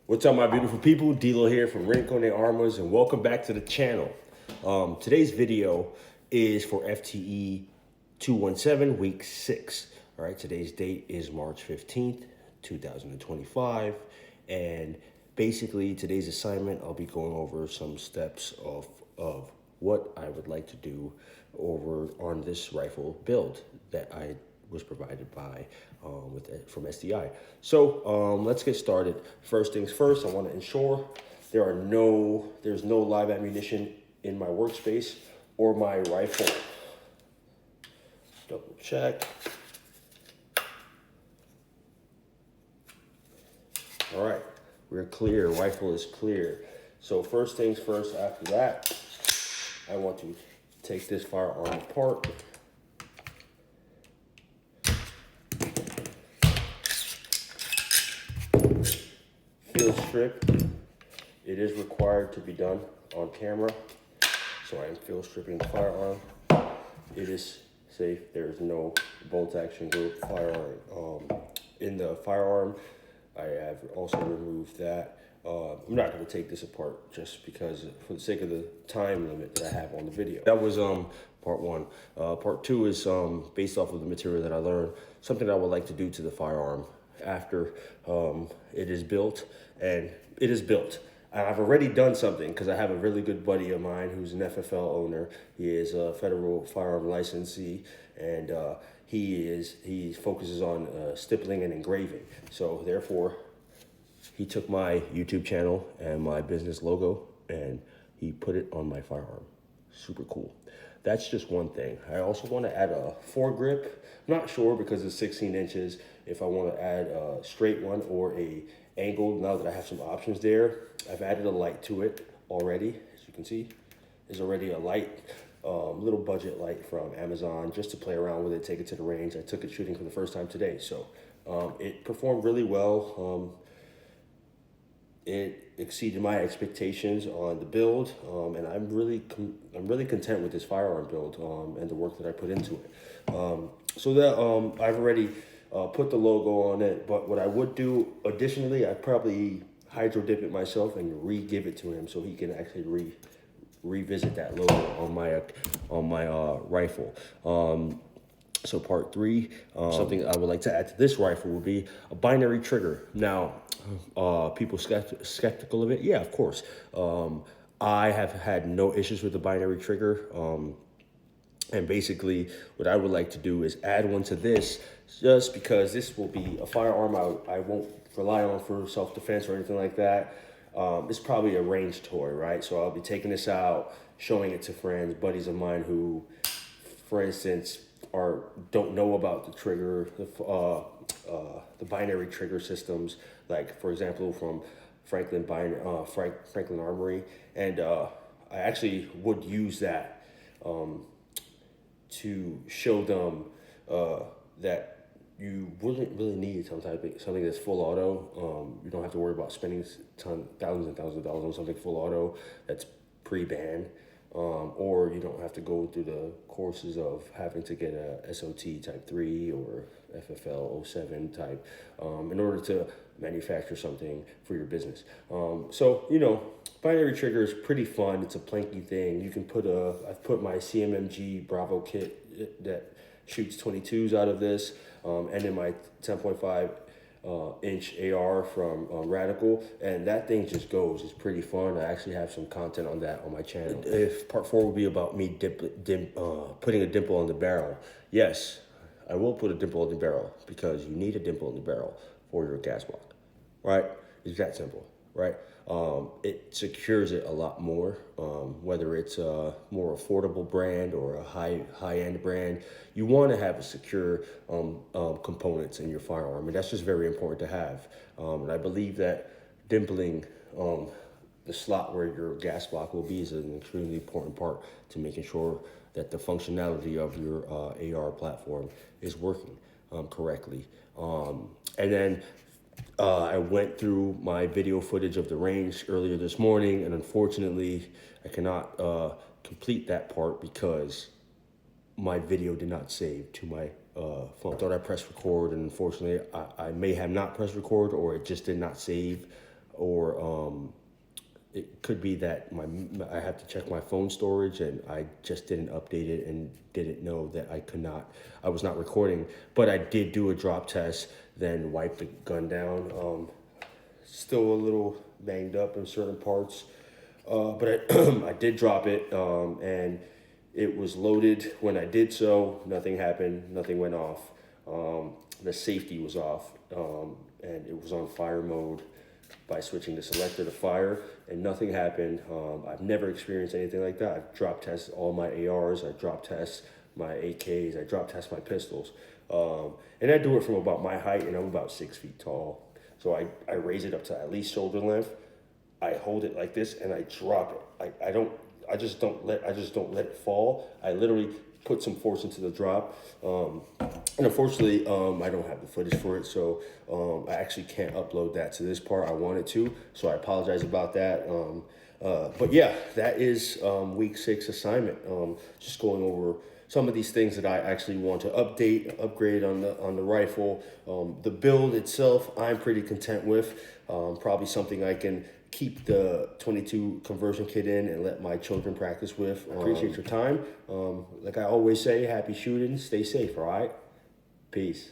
What's up, my beautiful people? D-Lo here from Rincon de Armas, and welcome back to the channel. Today's video is for FTE217 week 6. All right, today's date is March 15th, 2025, and basically today's assignment, I'll be going over some steps of what I would like to do over on this rifle build that I was provided by from SDI. So let's get started. First things first, I want to ensure there's no live ammunition in my workspace or my rifle. Double check. All right, we're clear. Rifle is clear. So first things first, after that, I want to take this firearm apart. Field strip. It is required to be done on camera. So I am field stripping the firearm. It is safe. There's no bolt action group firearm in the firearm. I have also removed that. I'm not going to take this apart just because for the sake of the time limit that I have on the video. That was part one. Part two is based off of the material that I learned, something I would like to do to the firearm after it is built, and it is built. I've already done something because I have a really good buddy of mine who's an FFL owner. He is a federal firearm licensee, and he focuses on stippling and engraving. So therefore, he took my YouTube channel and my business logo and he put it on my firearm. Super cool. That's just one thing. I also want to add a foregrip. I'm not sure because it's 16 inches if I want to add a straight one or a angled. Now that I have some options there, I've added a light to it already. As you can see, there's already a light, little budget light from Amazon just to play around with it, take it to the range. I took it shooting for the first time today. So it performed really well. It exceeded my expectations on the build, and I'm really content with this firearm build and the work that I put into it. So that I've already put the logo on it, but what I would do additionally, I'd probably hydro dip it myself and re-give it to him so he can actually revisit that logo on my rifle. So part three, something I would like to add to this rifle would be a binary trigger. Now, people skeptical of it. Yeah, of course. I have had no issues with the binary trigger. And basically what I would like to do is add one to this just because this will be a firearm I won't rely on for self-defense or anything like that. It's probably a range toy, right? So I'll be taking this out, showing it to friends, buddies of mine who, for instance, don't know about the trigger, the binary trigger systems, like for example from Franklin Armory, and I actually would use that to show them that you wouldn't really need something that's full auto. You don't have to worry about spending thousands and thousands of dollars on something full auto that's pre-banned. Or you don't have to go through the courses of having to get a SOT type 3 or FFL 07 type in order to manufacture something for your business. So, binary trigger is pretty fun. It's a planky thing. You can I've put my CMMG Bravo kit that shoots 22s out of this, and then my 10.5 inch AR from Radical, and that thing just goes. It's pretty fun. I actually have some content on that on my channel. If part four will be about me putting a dimple on the barrel, yes, I will put a dimple in the barrel because you need a dimple in the barrel for your gas block, right? It's that simple, right? It secures it a lot more, whether it's a more affordable brand or a high-end brand. You want to have a secure components in your firearm, and that's just very important to have. And I believe that dimpling the slot where your gas block will be is an extremely important part to making sure that the functionality of your AR platform is working correctly. And then I went through my video footage of the range earlier this morning, and unfortunately, I cannot complete that part because my video did not save to my phone. I thought I pressed record, and unfortunately, I may have not pressed record, or it just did not save or it could be that I have to check my phone storage and I just didn't update it and didn't know that I was not recording, but I did do a drop test, then wipe the gun down. Still a little banged up in certain parts, but I did drop it, and it was loaded when I did so. Nothing happened, nothing went off. The safety was off, and it was on fire mode by switching the selector to fire, and nothing happened. I've never experienced anything like that. I've drop tested all my ARs, I drop test my AKs, I drop test my pistols. And I do it from about my height, and I'm about 6 feet tall. So I raise it up to at least shoulder length. I hold it like this and I drop it. I just don't let it fall. I literally put some force into the drop. And unfortunately, I don't have the footage for it, so I actually can't upload that to this part. I wanted to, so I apologize about that. But yeah, that is week 6 assignment. Just going over some of these things that I actually want to upgrade on the rifle. The build itself, I'm pretty content with. Probably something I can keep the 22 conversion kit in and let my children practice with. Appreciate your time. Like I always say, happy shooting, stay safe, all right? Peace.